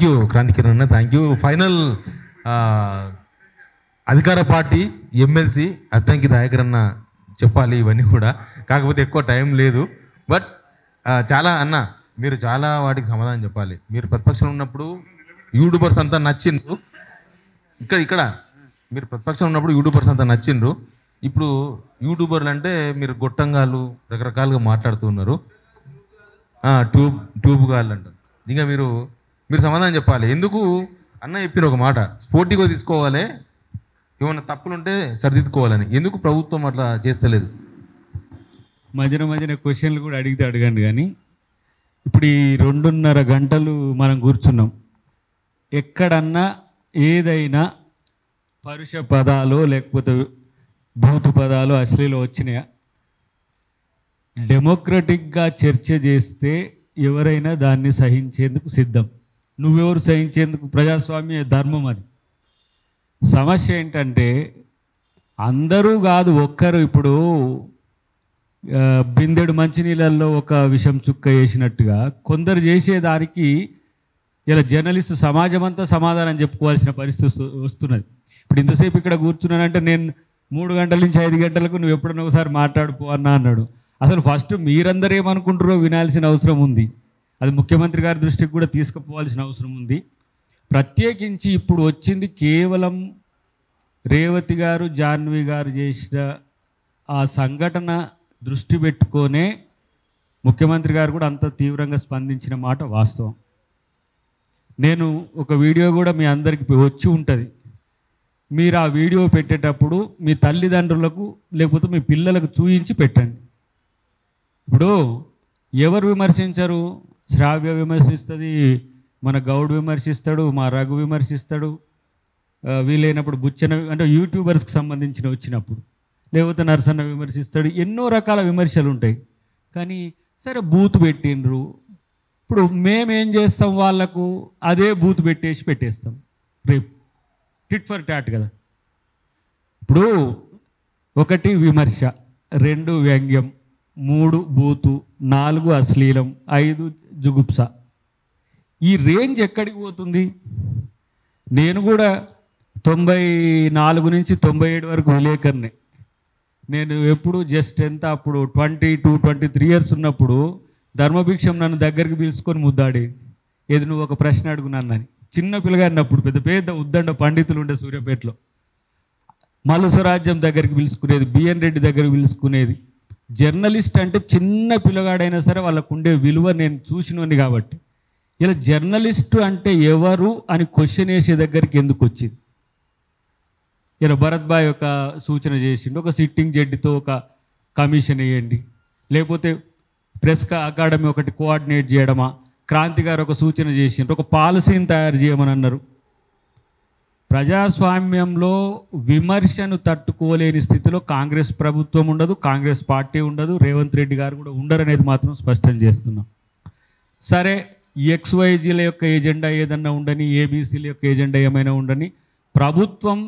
Thank you Kranthi Kiran అన్న, thank you. Final అధికార party MLC Addanki Dayakar అన్న చెప్పాలి ఇవన్నీ కూడా, కాకపోతే ఎక్కువ టైం లేదు. బట్ చాలా అన్న మీరు చాలా వాటికి సమాధానం చెప్పాలి. మీరు ప్రతిపక్షంలో ఉన్నప్పుడు యూట్యూబర్స్ అంతా నచ్చిండ్రు, ఇక్కడ మీరు ప్రతిపక్షంలో ఉన్నప్పుడు యూట్యూబర్స్ అంతా నచ్చిండ్రు. ఇప్పుడు యూట్యూబర్లు అంటే మీరు గొట్టంగాళ్ళు రకరకాలుగా మాట్లాడుతున్నారు, ట్యూబ్ గాళ్ళు అంటారు. ఇంకా మీరు సమాధానం చెప్పాలి. ఎందుకు అన్న చెప్పిన ఒక మాట, స్పోర్టివ్గా తీసుకోవాలి, ఏమైనా తప్పులుంటే సరిదిద్దుకోవాలని. ఎందుకు ప్రభుత్వం అట్లా చేస్తలేదు? మధ్యన క్వశ్చన్లు కూడా అడగండి. కానీ ఇప్పుడు ఈ 2.5 గంటలు మనం కూర్చున్నాం, ఎక్కడన్నా ఏదైనా పరుష పదాలు లేకపోతే భూతు పదాలు అశ్లీలు వచ్చినాయా? డెమోక్రటిక్గా చర్చ చేస్తే ఎవరైనా దాన్ని సహించేందుకు సిద్ధం. నువ్వెవరు సహించేందుకు? ప్రజాస్వామ్య ధర్మం అది. సమస్య ఏంటంటే అందరూ కాదు, ఒక్కరు. ఇప్పుడు బిందెడు మంచినీళ్ళల్లో ఒక విషం చుక్క వేసినట్టుగా కొందరు చేసేదానికి ఇలా జర్నలిస్టు సమాజం అంతా సమాధానం చెప్పుకోవాల్సిన పరిస్థితి వస్తున్నది. ఇప్పుడు ఇంతసేపు ఇక్కడ కూర్చున్నానంటే నేను 3 గంటల నుంచి 5 గంటలకు నువ్వు ఎప్పుడన్నా ఒకసారి మాట్లాడుపో అన్నాడు. అసలు ఫస్ట్ మీరందరూ ఏమనుకుంటారో వినాల్సిన అవసరం ఉంది. అది ముఖ్యమంత్రి గారి దృష్టికి కూడా తీసుకుపోవాల్సిన అవసరం ఉంది. ప్రత్యేకించి ఇప్పుడు వచ్చింది కేవలం రేవతి గారు, జాహ్నవి గారు చేసిన ఆ సంఘటన దృష్టి పెట్టుకొనే ముఖ్యమంత్రి గారు కూడా అంత తీవ్రంగా స్పందించిన మాట వాస్తవం. నేను ఒక వీడియో కూడా మీ అందరికి వచ్చి ఉంటుంది. మీరు ఆ వీడియో పెట్టేటప్పుడు మీ తల్లిదండ్రులకు లేకపోతే మీ పిల్లలకు చూయించి పెట్టండి. ఇప్పుడు ఎవరు విమర్శించరు? శ్రావ్య విమర్శిస్తుంది, మన గౌడ్ విమర్శిస్తాడు, మా రఘు విమర్శిస్తాడు, వీలైనప్పుడు బుచ్చన అంటే యూట్యూబర్స్కి సంబంధించిన వచ్చినప్పుడు, లేకపోతే నరసన్న విమర్శిస్తాడు. ఎన్నో రకాల విమర్శలు ఉంటాయి. కానీ సరే బూత్ పెట్టిండ్రు, ఇప్పుడు మేమేం చేస్తాం? వాళ్ళకు అదే బూత్ పెట్టేస్తాం. రేపు టిట్ ఫర్ టాట్ కదా. ఇప్పుడు 1 విమర్శ, 2 వ్యంగ్యం, 3 బూతు, 4 అశ్లీలం, 5 జుగుప్స. ఈ రేంజ్ ఎక్కడికి పోతుంది? నేను కూడా 94 నుంచి 97 వరకు విలేకరునే. నేను ఎప్పుడు జస్ట్ ఎంత అప్పుడు 22-23 ఇయర్స్ ఉన్నప్పుడు ధర్మభిక్షం నన్ను దగ్గరికి పిలుచుకొని ముద్దాడేది. ఏది నువ్వు ఒక ప్రశ్న అడుగున్నానని. చిన్న పిల్లగాడినప్పుడు పెద్ద ఉద్దండ పండితులు ఉండే సూర్యాపేటలో. మలుసరాజ్యం దగ్గరికి పిలుచుకునేది, బిఎన్ రెడ్డి దగ్గరికి పిలుచుకునేది. జర్నలిస్ట్ అంటే చిన్న పిల్లగాడైనా సరే వాళ్ళకు ఉండే విలువ నేను చూసినోని కాబట్టి. ఇలా జర్నలిస్టు అంటే ఎవరు అని క్వశ్చన్ వేసే దగ్గరికి ఎందుకు వచ్చింది? ఇలా భరత్ భాయ్ ఒక సూచన చేసిండు, ఒక సిట్టింగ్ జడ్జితో ఒక కమిషన్ వేయండి, లేకపోతే ప్రెస్ అకాడమీ ఒకటి కోఆర్డినేట్ చేయడమా? క్రాంతి గారు ఒక సూచన చేసిండ్రు, ఒక పాలసీని తయారు చేయమని అన్నారు. ప్రజాస్వామ్యంలో విమర్శను తట్టుకోలేని స్థితిలో కాంగ్రెస్ ప్రభుత్వం ఉండదు, కాంగ్రెస్ పార్టీ ఉండదు, రేవంత్ రెడ్డి గారు కూడా ఉండరనేది మాత్రం స్పష్టం చేస్తున్నాం. సరే, XYZల యొక్క ఎజెండా ఏదన్నా ఉండని, ABCల యొక్క ఎజెండా ఏమైనా ఉండని, ప్రభుత్వం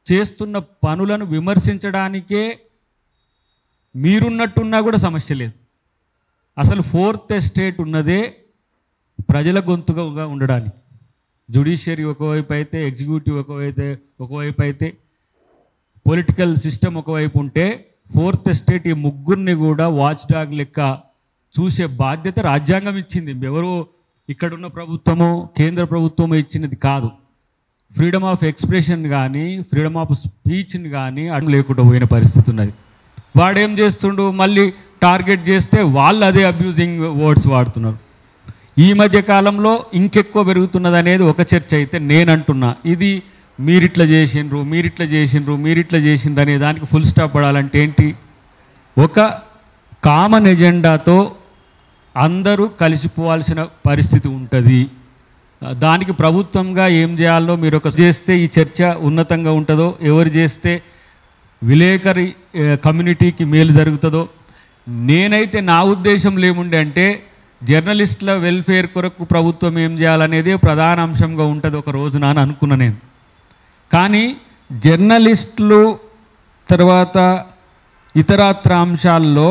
చేస్తున్న పనులను విమర్శించడానికే మీరున్నట్టున్నా కూడా సమస్య లేదు. అసలు 4th ఎస్టేట్ ఉన్నదే ప్రజల గొంతుగా ఉండడానికి. జ్యుడిషియరీ ఒకవైపు అయితే, ఎగ్జిక్యూటివ్ ఒకవైపు అయితే, పొలిటికల్ సిస్టమ్ ఒకవైపు ఉంటే 4th ఎస్టేట్ ఈ ముగ్గురిని కూడా వాచ్ డాగ్ లెక్క చూసే బాధ్యత రాజ్యాంగం ఇచ్చింది. ఎవరో ఇక్కడున్న ప్రభుత్వమో కేంద్ర ప్రభుత్వమో ఇచ్చినది కాదు. ఫ్రీడమ్ ఆఫ్ ఎక్స్ప్రెషన్ కానీ, ఫ్రీడమ్ ఆఫ్ స్పీచ్ని కానీ అడ్డం లేకుండా పోయిన పరిస్థితి ఉన్నది. వాడేం చేస్తుండు? మళ్ళీ టార్గెట్ చేస్తే వాళ్ళు అదే అబ్యూజింగ్ వర్డ్స్ వాడుతున్నారు. ఈ మధ్య కాలంలో ఇంకెక్కువ పెరుగుతున్నది అనేది ఒక చర్చ అయితే, నేను అంటున్నా ఇది మీరిట్లా చేసిండ్రు అనే దానికి ఫుల్ స్టాప్ పడాలంటే ఏంటి? ఒక కామన్ ఎజెండాతో అందరూ కలిసిపోవాల్సిన పరిస్థితి ఉంటుంది. దానికి ప్రభుత్వంగా ఏం చేయాలో మీరు ఒక చేస్తే ఈ చర్చ ఉన్నతంగా ఉంటుందో, ఎవరు చేస్తే విలేకరి కమ్యూనిటీకి మేలు జరుగుతుందో. నేనైతే నా ఉద్దేశంలో ఏముండే అంటే, జర్నలిస్టుల వెల్ఫేర్ కొరకు ప్రభుత్వం ఏం చేయాలనేదే ప్రధాన అంశంగా ఉంటుంది ఒక రోజున అని అనుకున్నా నేను. కానీ జర్నలిస్టులు తర్వాత ఇతరత్ర అంశాల్లో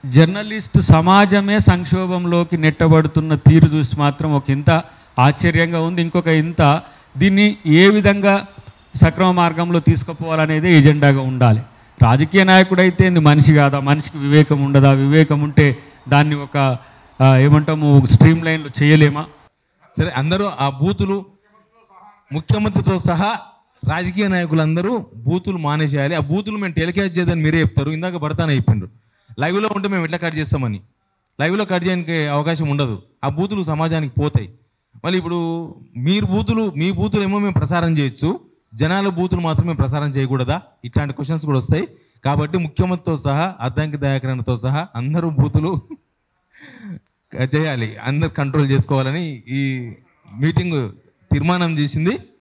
జర్నలిస్టు సమాజమే సంక్షోభంలోకి నెట్టబడుతున్న తీరు చూసి మాత్రం ఒక ఇంత ఆశ్చర్యంగా ఉంది. ఇంకొక ఇంత దీన్ని ఏ విధంగా సక్రమ మార్గంలో తీసుకుపోవాలనేదే ఎజెండాగా ఉండాలి. రాజకీయ నాయకుడైతే మనిషి కాదా, మనిషికి వివేకం ఉండదా, వివేకం ఉంటే దాన్ని ఒక ఏమంటాము స్ట్రీమ్ లైన్లో చేయలేమా? సరే, అందరూ ఆ బూతులు ముఖ్యమంత్రితో సహా రాజకీయ నాయకులందరూ బూతులు మానేసేయాలి. ఆ బూతులు మేము టెలికాస్ట్ చేద్దని మీరే చెప్తారు. ఇందాక భర్తానే చెప్పిండ్రు లైవ్లో ఉంటే మేము ఎట్లా కట్ చేస్తామని. లైవ్లో కట్ చేయడానికి అవకాశం ఉండదు. ఆ బూతులు సమాజానికి పోతాయి. మళ్ళీ ఇప్పుడు మీ బూతులు ఏమో మేము ప్రసారం చేయొచ్చు, జనాల బూతులు మాత్రమే ప్రసారం చేయకూడదా? ఇట్లాంటి క్వశ్చన్స్ కూడా వస్తాయి. కాబట్టి ముఖ్యమంత్రితో సహా అద్దంకి దయాకరణతో సహా అందరూ బూతులు చేయాలి, అందరు కంట్రోల్ చేసుకోవాలని ఈ మీటింగ్ తీర్మానం చేసింది.